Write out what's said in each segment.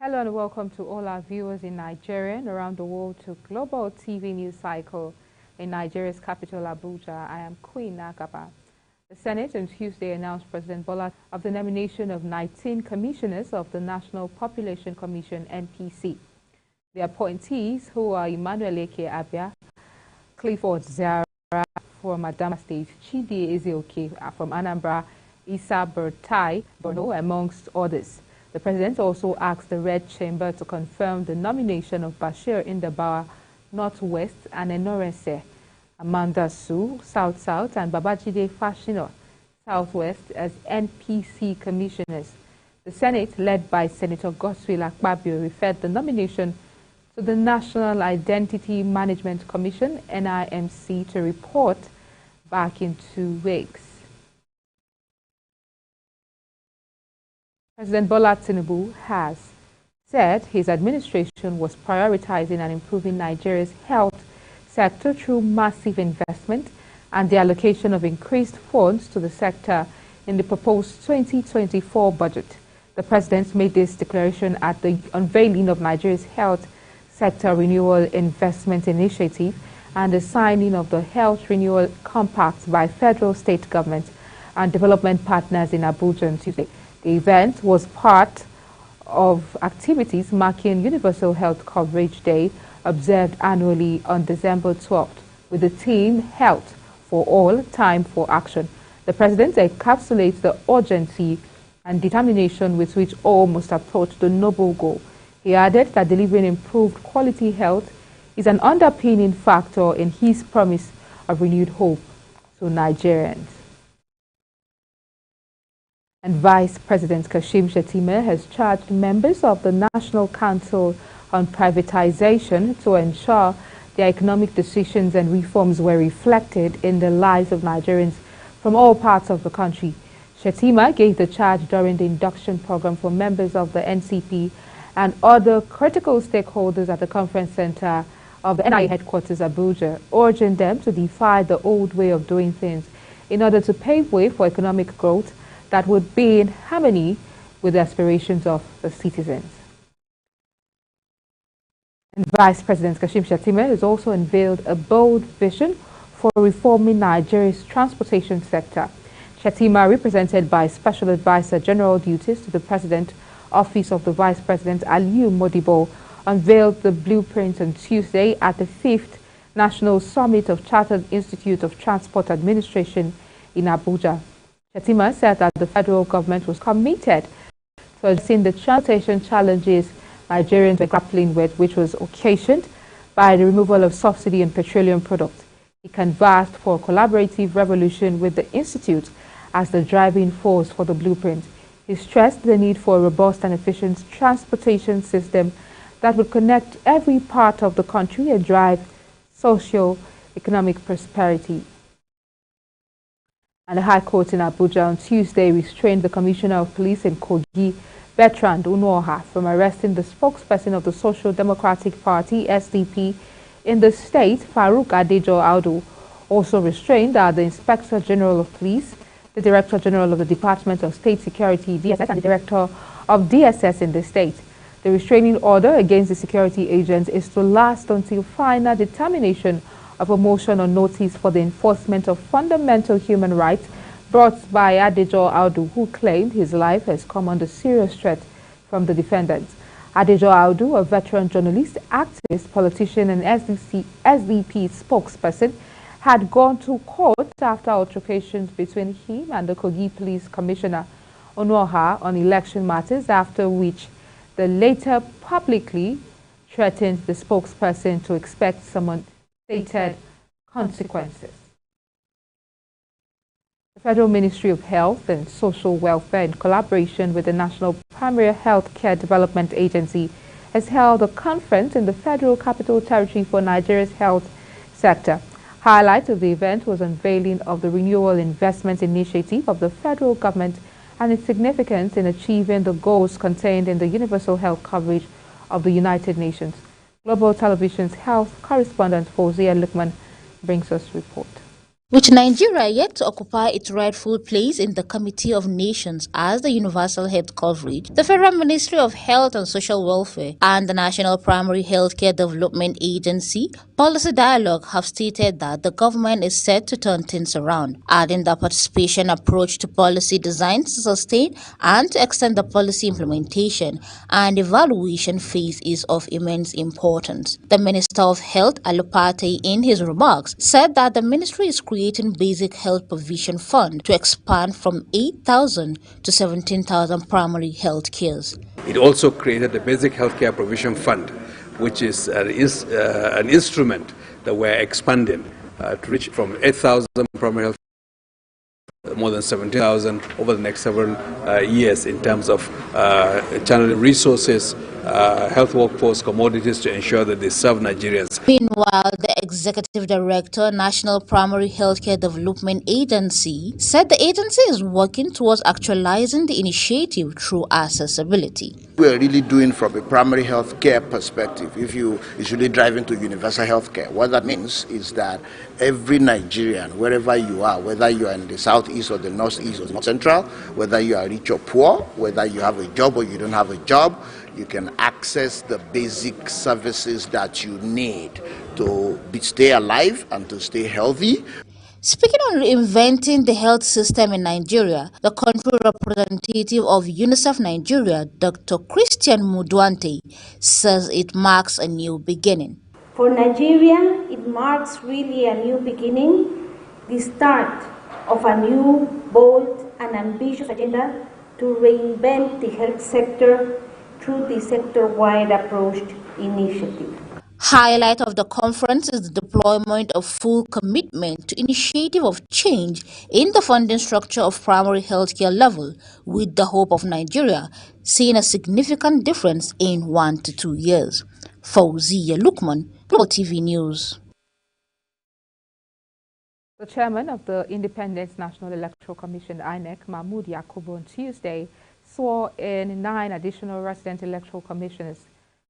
Hello and welcome to all our viewers in Nigeria and around the world to Global TV News Cycle in Nigeria's capital, Abuja. I am Queen Nakaba. The Senate on Tuesday announced President Bola of the nomination of 19 commissioners of the National Population Commission, NPC. The appointees, who are Emmanuel Eke Abia, Clifford Zara from Adama State, Chidi Ezeoke from Anambra, Issa Bertai, Borno, amongst others. The president also asked the Red Chamber to confirm the nomination of Bashir Indabawa, Northwest, and Enorense, Amanda Su, South-South, and Babajide Fashino, Southwest, as NPC commissioners. The Senate, led by Senator Godswill Akpabio, referred the nomination to the National Identity Management Commission, NIMC, to report back in 2 weeks. President Bola Tinubu has said his administration was prioritizing and improving Nigeria's health sector through massive investment and the allocation of increased funds to the sector in the proposed 2024 budget. The president made this declaration at the unveiling of Nigeria's health sector renewal investment initiative and the signing of the Health Renewal Compact by federal, state government and development partners in Abuja on Tuesday. The event was part of activities marking Universal Health Coverage Day, observed annually on December 12th, with the theme Health for All, Time for Action. The president encapsulates the urgency and determination with which all must approach the noble goal. He added that delivering improved quality health is an underpinning factor in his promise of renewed hope to Nigerians. And Vice President Kashim Shettima has charged members of the National Council on Privatization to ensure their economic decisions and reforms were reflected in the lives of Nigerians from all parts of the country. Shettima gave the charge during the induction program for members of the NCP and other critical stakeholders at the conference center of the NIA headquarters, Abuja, urging them to defy the old way of doing things in order to pave way for economic growth that would be in harmony with the aspirations of the citizens. And Vice President Kashim Shettima has also unveiled a bold vision for reforming Nigeria's transportation sector. Shettima, represented by Special Advisor General Duties to the President, Office of the Vice President Aliyu Modibo, unveiled the blueprint on Tuesday at the 5th National Summit of Chartered Institute of Transport Administration in Abuja. Shettima said that the federal government was committed to addressing the transportation challenges Nigerians were grappling with, which was occasioned by the removal of subsidy on petroleum products. He canvassed for a collaborative revolution with the Institute as the driving force for the blueprint. He stressed the need for a robust and efficient transportation system that would connect every part of the country and drive socio-economic prosperity. And the High Court in Abuja on Tuesday restrained the Commissioner of Police in Kogi, Bertrand Unoha, from arresting the spokesperson of the Social Democratic Party, SDP, in the state, Farouk Adejo Audu. Also restrained are the Inspector General of Police, the Director General of the Department of State Security, DSS, and the Director of DSS in the state. The restraining order against the security agents is to last until final determination of a motion on notice for the enforcement of fundamental human rights brought by Adejo Audu, who claimed his life has come under serious threat from the defendants. Adejo Audu, a veteran journalist, activist, politician, and SDP spokesperson, had gone to court after altercations between him and the Kogi Police Commissioner Onoha on election matters, after which the latter publicly threatened the spokesperson to expect some stated consequences. The Federal Ministry of Health and Social Welfare, in collaboration with the National Primary Health Care Development Agency, has held a conference in the Federal Capital Territory for Nigeria's health sector. Highlight of the event was unveiling of the Renewal Investment Initiative of the federal government and its significance in achieving the goals contained in the Universal Health Coverage of the United Nations. Global Television's health correspondent Fozia Lukman brings us report. With Nigeria yet to occupy its rightful place in the Committee of Nations as the universal health coverage, the Federal Ministry of Health and Social Welfare and the National Primary Healthcare Development Agency Policy Dialogue have stated that the government is set to turn things around, adding that participation approach to policy designed to sustain and to extend the policy implementation and evaluation phase is of immense importance. The Minister of Health, Alupate, in his remarks, said that the ministry is creating Basic Health Provision Fund to expand from 8,000 to 17,000 primary health cares. It also created the Basic Healthcare Provision Fund, which is an instrument that we're expanding to reach from 8,000 primary health more than 17,000 over the next several years in terms of channeling resources, health workforce, commodities to ensure that they serve Nigerians. Meanwhile, the Executive Director, National Primary Healthcare Development Agency, said the agency is working towards actualizing the initiative through accessibility. We're really doing from a primary health care perspective. If you is really driving to universal health care, what that means is that every Nigerian, wherever you are, whether you are in the southeast or the northeast or the north central, whether you are rich or poor, whether you have a job or you don't have a job, you can access the basic services that you need to stay alive and to stay healthy. Speaking on reinventing the health system in Nigeria, the country representative of UNICEF Nigeria, Dr. Christian Muduante, says it marks a new beginning. For Nigeria, it marks really a new beginning, the start of a new, bold and ambitious agenda to reinvent the health sector through the sector-wide approach initiative. Highlight of the conference is the deployment of full commitment to initiative of change in the funding structure of primary healthcare level, with the hope of Nigeria seeing a significant difference in 1 to 2 years. Fauziya Lukman, Global TV News. The chairman of the Independent National Electoral Commission, INEC, Mahmood Yakubu, on Tuesday swore in 9 additional resident electoral commissioners.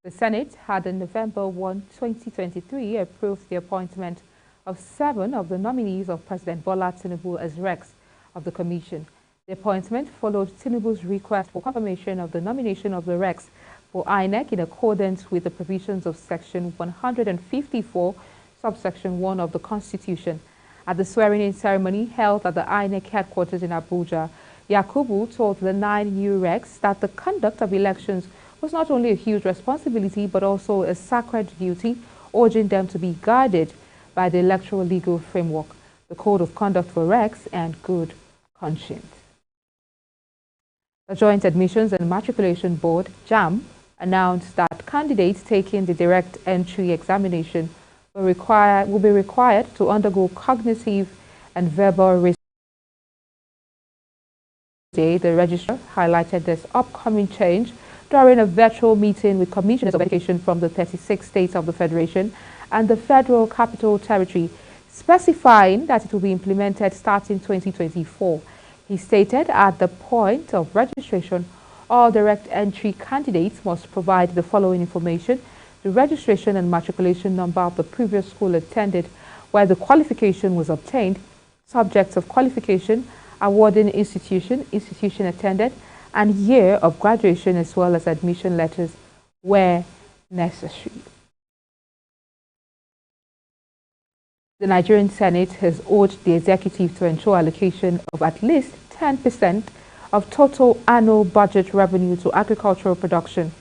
The Senate had on November 1, 2023, approved the appointment of 7 of the nominees of President Bola Tinubu as recs of the commission. The appointment followed Tinubu's request for confirmation of the nomination of the recs for INEC in accordance with the provisions of Section 154, subsection 1 of the Constitution. At the swearing-in ceremony held at the INEC headquarters in Abuja, Yakubu told the 9 new recs that the conduct of elections was not only a huge responsibility but also a sacred duty, urging them to be guided by the electoral legal framework, the Code of Conduct for recs, and good conscience. The Joint Admissions and Matriculation Board, JAMB, announced that candidates taking the direct entry examination will be required to undergo cognitive and verbal risk. The registrar highlighted this upcoming change during a virtual meeting with commissioners of education from the 36 states of the Federation and the Federal Capital Territory, specifying that it will be implemented starting 2024. He stated at the point of registration, all direct entry candidates must provide the following information: the registration and matriculation number of the previous school attended where the qualification was obtained, subjects of qualification, awarding institution attended, and year of graduation, as well as admission letters where necessary. The Nigerian Senate has urged the executive to ensure allocation of at least 10% of total annual budget revenue to agricultural production.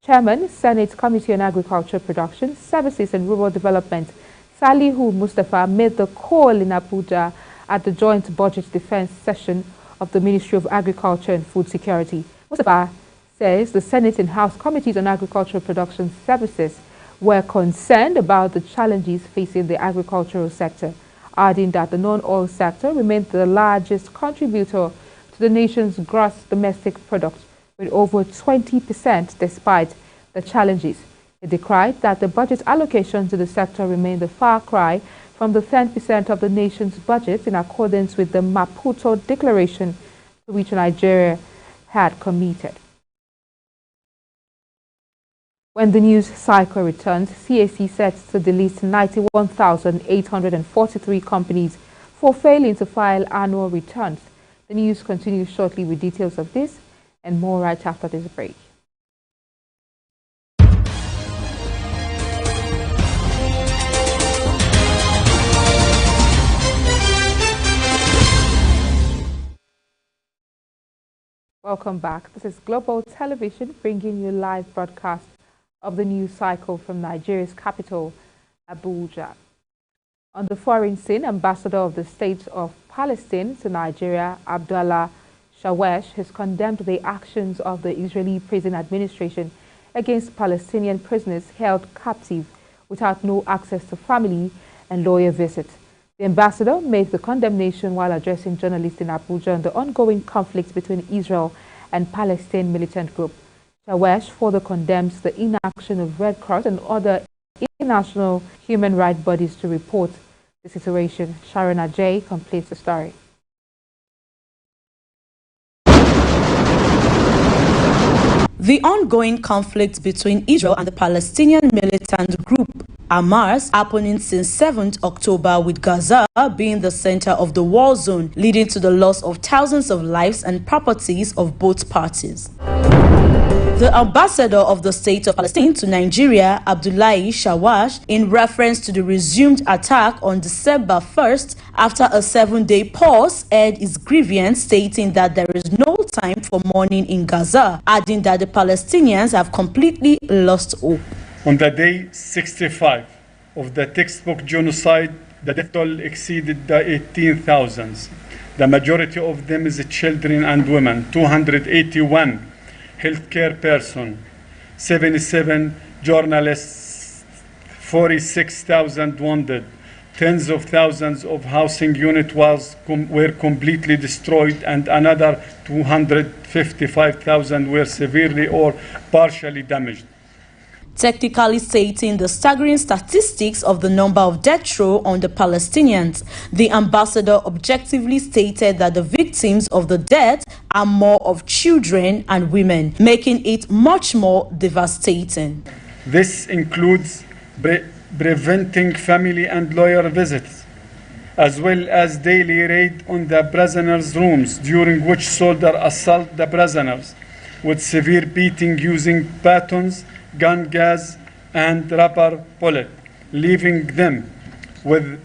Chairman, Senate Committee on Agriculture Production, Services and Rural Development, Salihu Mustafa, made the call in Abuja at the Joint Budget Defense session of the Ministry of Agriculture and Food Security. Mustafa says the Senate and House Committees on Agricultural Production Services were concerned about the challenges facing the agricultural sector, adding that the non-oil sector remained the largest contributor to the nation's gross domestic product, with over 20% despite the challenges. He decried that the budget allocation to the sector remained a far cry from the 10% of the nation's budget in accordance with the Maputo Declaration to which Nigeria had committed. When the news cycle returns, CAC sets to delist 91,843 companies for failing to file annual returns. The news continues shortly with details of this and more right after this break. Welcome back. This is Global Television bringing you live broadcast of the news cycle from Nigeria's capital, Abuja. On the foreign scene, Ambassador of the State of Palestine to Nigeria, Abdullah Shawesh, has condemned the actions of the Israeli prison administration against Palestinian prisoners held captive without no access to family and lawyer visits. The ambassador made the condemnation while addressing journalists in Abuja on the ongoing conflict between Israel and Palestine militant group. Shawesh further condemns the inaction of Red Cross and other international human rights bodies to report the situation. Sharon Ajay completes the story. The ongoing conflict between Israel and the Palestinian militant group Hamas happening since 7th October, with Gaza being the center of the war zone, leading to the loss of thousands of lives and properties of both parties. The ambassador of the State of Palestine to Nigeria, Abdullah Shawesh, in reference to the resumed attack on December 1st after a 7-day pause, aired his grievance, stating that there is no time for mourning in Gaza, adding that the Palestinians have completely lost hope. On the day 65 of the textbook genocide, the death toll exceeded the 18,000. The majority of them is children and women, 281 healthcare persons, 77 journalists, 46,000 wounded, tens of thousands of housing units were completely destroyed, and another 255,000 were severely or partially damaged. Technically stating the staggering statistics of the number of death row on the Palestinians, the ambassador objectively stated that the victims of the death are more of children and women, making it much more devastating. This includes preventing family and lawyer visits, as well as daily raid on the prisoners' rooms, during which soldiers assault the prisoners with severe beating using batons, gun gas, and rubber bullet, leaving them with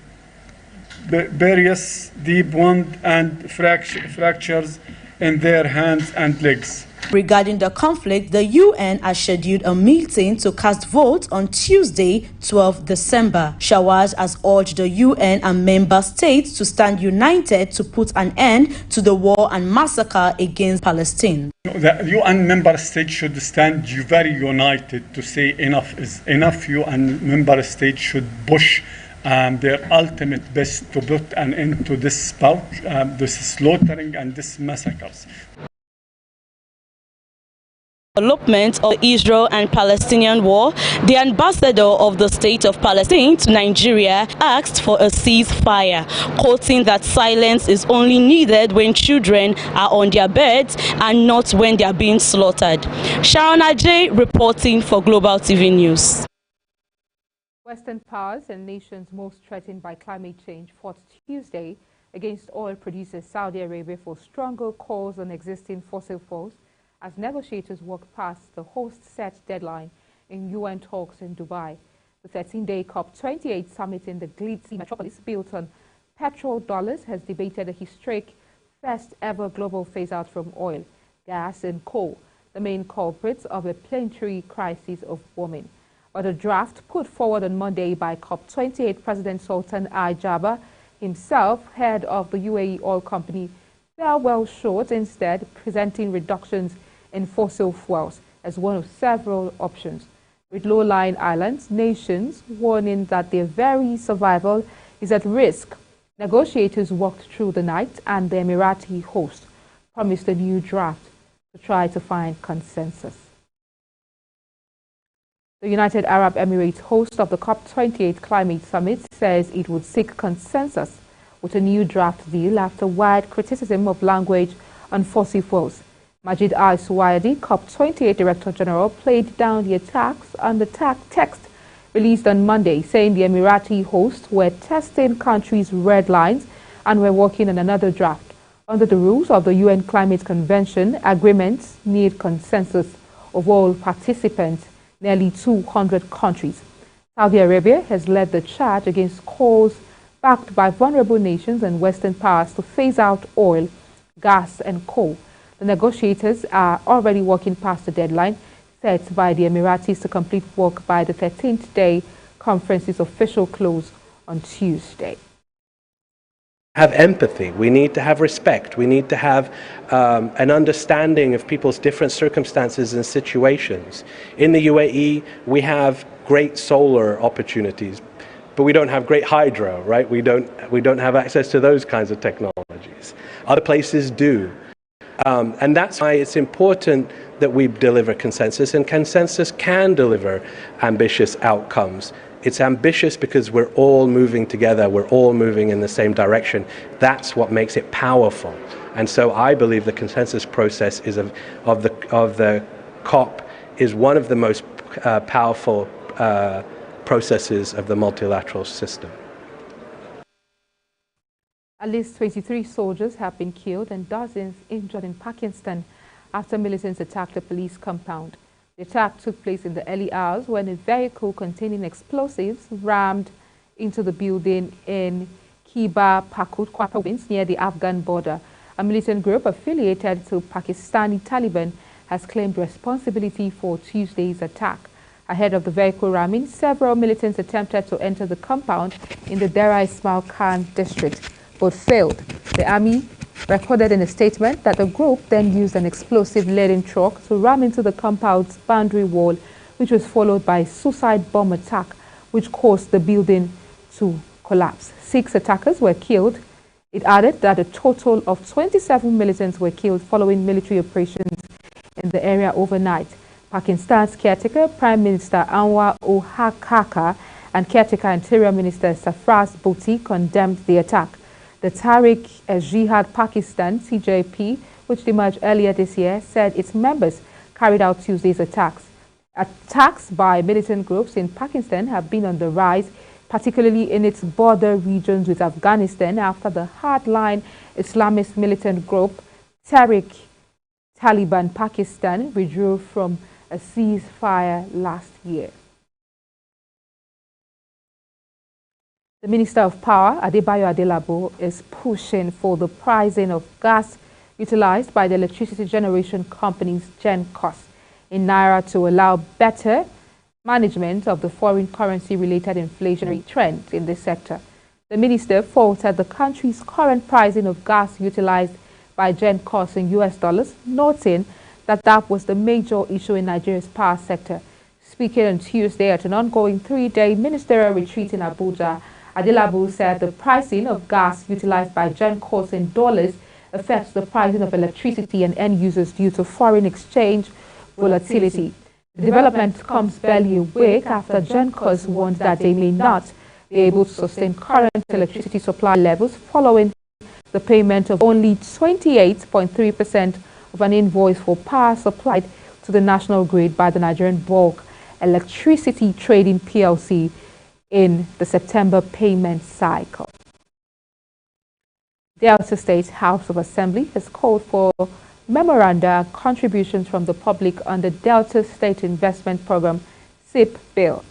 various deep wounds and fractures in their hands and legs. Regarding the conflict, the UN has scheduled a meeting to cast votes on Tuesday, 12 December. Shawesh has urged the UN and member states to stand united to put an end to the war and massacre against Palestine. The UN member states should stand very united to say enough is enough. UN member states should push their ultimate best to put an end to this slaughtering and this massacres. Development of the Israel and Palestinian war, the ambassador of the State of Palestine to Nigeria asked for a ceasefire, quoting that silence is only needed when children are on their beds and not when they are being slaughtered. Sharon Ajay reporting for Global TV News. Western powers and nations most threatened by climate change fought Tuesday against oil producer Saudi Arabia for stronger calls on existing fossil fuels, as negotiators work past the host-set deadline in UN talks in Dubai. The 13-day COP28 summit in the glitzy metropolis, built on petrol dollars, has debated a historic first-ever global phase-out from oil, gas and coal, the main culprits of a planetary crisis of warming. But a draft put forward on Monday by COP28 President Sultan Al-Jaber himself, head of the UAE oil company, fell well short, instead presenting reductions in fossil fuels as one of several options, with low-lying islands, nations warning that their very survival is at risk. Negotiators worked through the night, and the Emirati host promised a new draft to try to find consensus. The United Arab Emirates, host of the COP28 Climate Summit, says it would seek consensus with a new draft deal after wide criticism of language on fossil fuels. Majid Al-Suwaidi, COP28 Director General, played down the attacks on the text released on Monday, saying the Emirati hosts were testing countries' red lines and we're working on another draft. Under the rules of the UN Climate Convention, agreements need consensus of all participants, nearly 200 countries. Saudi Arabia has led the charge against calls backed by vulnerable nations and Western powers to phase out oil, gas and coal. The negotiators are already working past the deadline set by the Emiratis to complete work by the 13th day conference's official close on Tuesday. Have empathy, we need to have respect, we need to have an understanding of people's different circumstances and situations. In the UAE, we have great solar opportunities, but we don't have great hydro, right? We don't have access to those kinds of technologies. Other places do. And that's why it's important that we deliver consensus, and consensus can deliver ambitious outcomes. It's ambitious because we're all moving together, we're all moving in the same direction. That's what makes it powerful. And so I believe the consensus process is of the COP is one of the most powerful processes of the multilateral system. At least 23 soldiers have been killed and dozens injured in Pakistan after militants attacked a police compound. The attack took place in the early hours when a vehicle containing explosives rammed into the building in Khyber Pakhtunkhwa province near the Afghan border. A militant group affiliated to Pakistani Taliban has claimed responsibility for Tuesday's attack. Ahead of the vehicle ramming, several militants attempted to enter the compound in the Dera Ismail Khan district, but failed. The army recorded in a statement that the group then used an explosive-laden truck to ram into the compound's boundary wall, which was followed by a suicide bomb attack, which caused the building to collapse. 6 attackers were killed. It added that a total of 27 militants were killed following military operations in the area overnight. Pakistan's caretaker Prime Minister Anwar ul-Haq and caretaker Interior Minister Sarfraz Bhatti condemned the attack. The Tehreek-e-Jihad Pakistan (TJP), which emerged earlier this year, said its members carried out Tuesday's attacks. Attacks by militant groups in Pakistan have been on the rise, particularly in its border regions with Afghanistan, after the hardline Islamist militant group Tehreek-Taliban Pakistan withdrew from a ceasefire last year. The Minister of Power, Adebayo Adelabu, is pushing for the pricing of gas utilized by the electricity generation companies GenCos in Naira to allow better management of the foreign currency-related inflationary trend in this sector. The minister faulted the country's current pricing of gas utilized by GenCos in US dollars, noting that was the major issue in Nigeria's power sector. Speaking on Tuesday at an ongoing 3-day ministerial retreat in Abuja, Adelabu said the pricing of gas utilized by GenCos in dollars affects the pricing of electricity and end users due to foreign exchange volatility. The development comes barely a week after GenCos warned that they may not be able to sustain current electricity supply levels following the payment of only 28.3% of an invoice for power supplied to the national grid by the Nigerian Bulk Electricity Trading PLC in the September payment cycle. Delta State House of Assembly has called for memoranda and contributions from the public on the Delta State Investment Program SIP bill.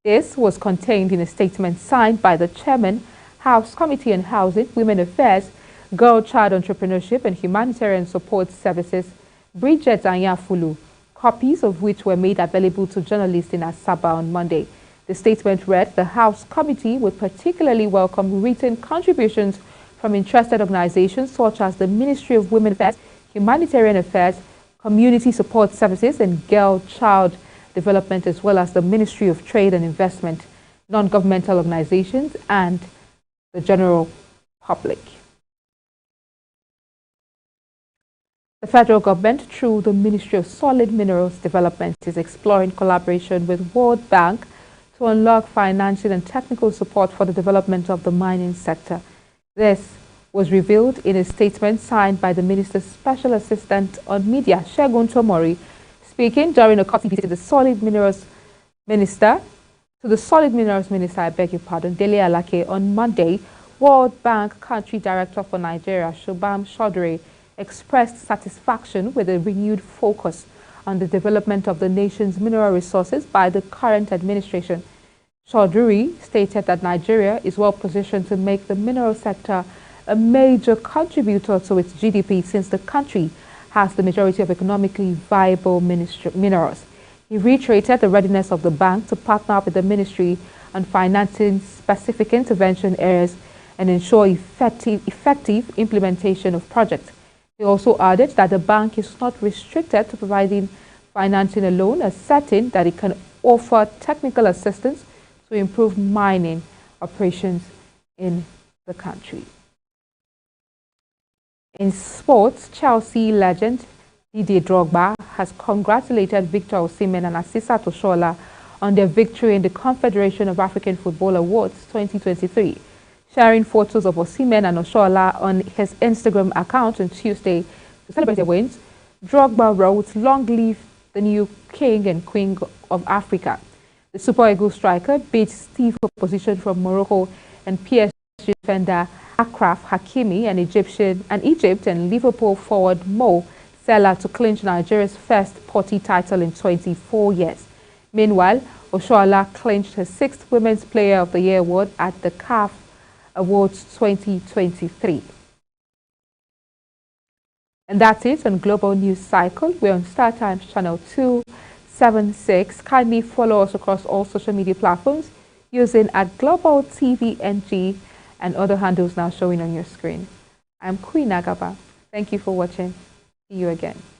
This was contained in a statement signed by the Chairman, House Committee on Housing, Women Affairs, Girl Child Entrepreneurship and Humanitarian Support Services, Bridget Anyafulu, copies of which were made available to journalists in Asaba on Monday. The statement read, the House Committee would particularly welcome written contributions from interested organizations such as the Ministry of Women Affairs, Humanitarian Affairs, Community Support Services and Girl Child Development, as well as the Ministry of Trade and Investment, non-governmental organizations and the general public. The federal government, through the Ministry of Solid Minerals Development, is exploring collaboration with World Bank to unlock financial and technical support for the development of the mining sector. This was revealed in a statement signed by the Minister's Special Assistant on Media, Segun Tomori, speaking during a courtesy visit to the Solid Minerals Minister, Dele Alake, on Monday, World Bank Country Director for Nigeria, Shubham Chaudhary, expressed satisfaction with a renewed focus on the development of the nation's mineral resources by the current administration. Chaudhary stated that Nigeria is well positioned to make the mineral sector a major contributor to its GDP since the country has the majority of economically viable minerals. He reiterated the readiness of the bank to partner up with the ministry on financing specific intervention areas and ensure effective implementation of projects. He also added that the bank is not restricted to providing financing alone, asserting that it can offer technical assistance to improve mining operations in the country. In sports, Chelsea legend Didier Drogba has congratulated Victor Osimhen and Asisat Oshoala on their victory in the Confederation of African Football Awards 2023. Sharing photos of Osimhen and Oshoala on his Instagram account on Tuesday to celebrate their wins, Drogba wrote, "Long live the new king and queen of Africa." The Super Eagles striker beat stiff opposition from Morocco and PSG defender Achraf Hakimi and Egypt and Liverpool forward Mo Salah to clinch Nigeria's first party title in 24 years. Meanwhile, Oshoala clinched her 6th Women's Player of the Year award at the CAF Awards 2023. And that's it on Global News Cycle. We're on StarTimes channel 276. Kindly follow us across all social media platforms using @GlobalTVNG and other handles now showing on your screen. I'm Queen Agaba. Thank you for watching. See you again.